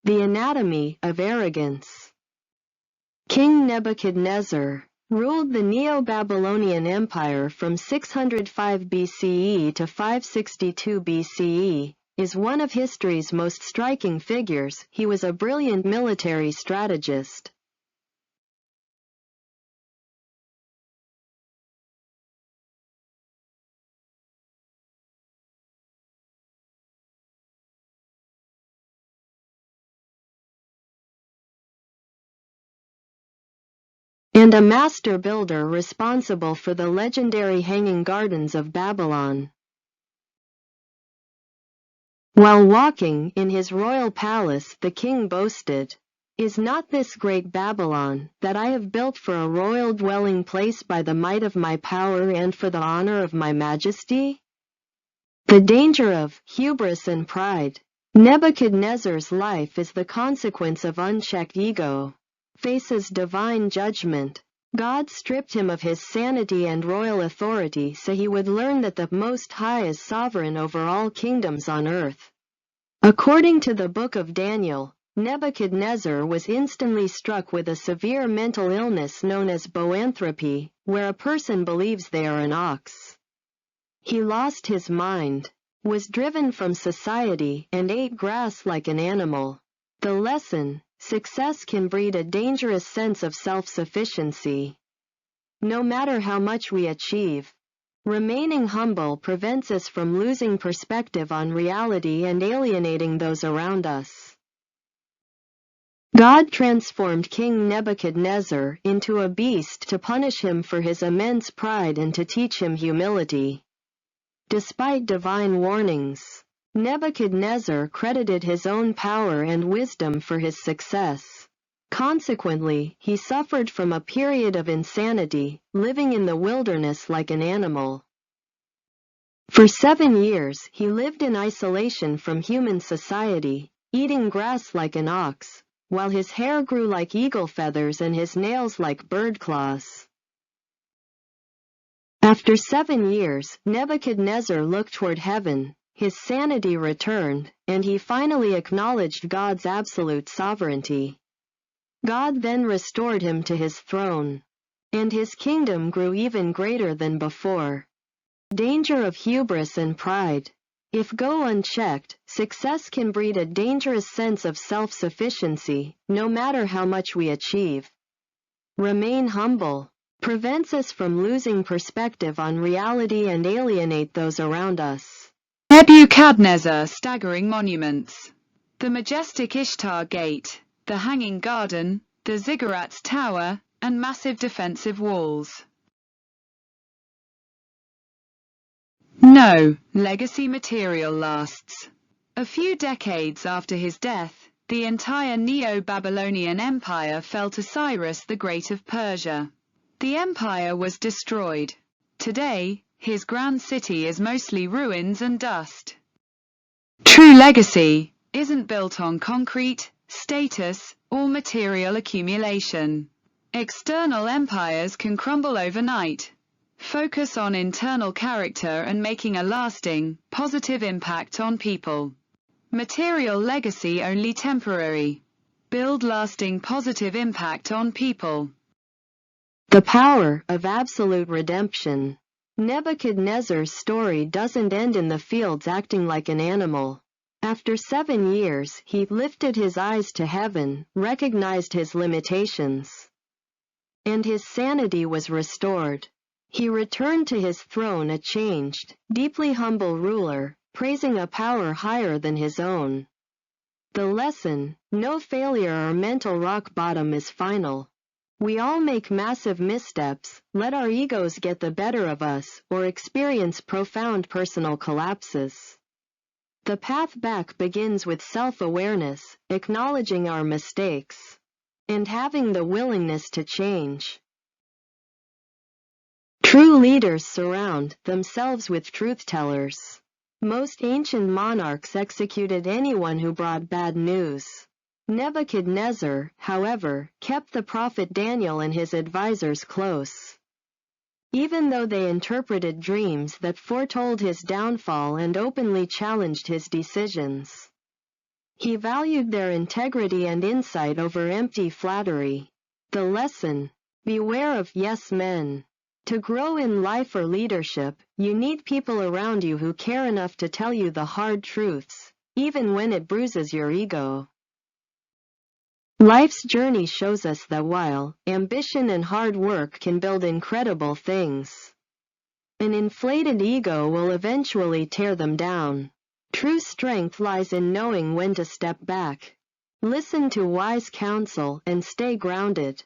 The Anatomy of Arrogance. King Nebuchadnezzar ruled the Neo-Babylonian Empire from 605 BCE to 562 BCE, is one of history's most striking figures. He was a brilliant military strategist. And a master builder responsible for the legendary Hanging Gardens of Babylon. While walking in his royal palace, the king boasted, "Is not this great Babylon, that I have built for a royal dwelling place by the might of my power and for the honor of my majesty?" The danger of hubris and pride. Nebuchadnezzar's life is the consequence of unchecked ego. Faces divine judgment. God stripped him of his sanity and royal authority so he would learn that the Most High is sovereign over all kingdoms on earth. According to the book of Daniel, Nebuchadnezzar was instantly struck with a severe mental illness known as boanthropy, where a person believes they are an ox. He lost his mind, was driven from society, and ate grass like an animal. The lesson: success can breed a dangerous sense of self-sufficiency. No matter how much we achieve, remaining humble prevents us from losing perspective on reality and alienating those around us. God transformed King Nebuchadnezzar into a beast to punish him for his immense pride and to teach him humility. Despite divine warnings, Nebuchadnezzar credited his own power and wisdom for his success. Consequently, he suffered from a period of insanity, living in the wilderness like an animal. For 7 years, he lived in isolation from human society, eating grass like an ox, while his hair grew like eagle feathers and his nails like bird claws. After 7 years, Nebuchadnezzar looked toward heaven. His sanity returned, and he finally acknowledged God's absolute sovereignty. God then restored him to his throne, and his kingdom grew even greater than before. Danger of hubris and pride. If go unchecked, success can breed a dangerous sense of self-sufficiency, no matter how much we achieve. Remain humble. Prevents us from losing perspective on reality and alienate those around us. Nebuchadnezzar staggering monuments. The majestic Ishtar Gate, the Hanging Garden, the Ziggurat's Tower, and massive defensive walls. No legacy material lasts. A few decades after his death, the entire Neo-Babylonian Empire fell to Cyrus the Great of Persia. The empire was destroyed. Today, his grand city is mostly ruins and dust. True legacy isn't built on concrete, status, or material accumulation. External empires can crumble overnight. Focus on internal character and making a lasting, positive impact on people. Material legacy only temporary. Build lasting positive impact on people. The power of absolute redemption. Nebuchadnezzar's story doesn't end in the fields acting like an animal. After 7 years, he lifted his eyes to heaven, recognized his limitations, and his sanity was restored. He returned to his throne a changed, deeply humble ruler, praising a power higher than his own. The lesson: no failure or mental rock bottom is final. We all make massive missteps, let our egos get the better of us, or experience profound personal collapses. The path back begins with self-awareness, acknowledging our mistakes, and having the willingness to change. True leaders surround themselves with truth-tellers. Most ancient monarchs executed anyone who brought bad news. Nebuchadnezzar, however, kept the prophet Daniel and his advisors close. Even though they interpreted dreams that foretold his downfall and openly challenged his decisions, He valued their integrity and insight over empty flattery. The lesson: beware of yes men. To grow in life or leadership, you need people around you who care enough to tell you the hard truths, even when it bruises your ego. Life's journey shows us that while ambition and hard work can build incredible things, an inflated ego will eventually tear them down. True strength lies in knowing when to step back, listen to wise counsel, and stay grounded.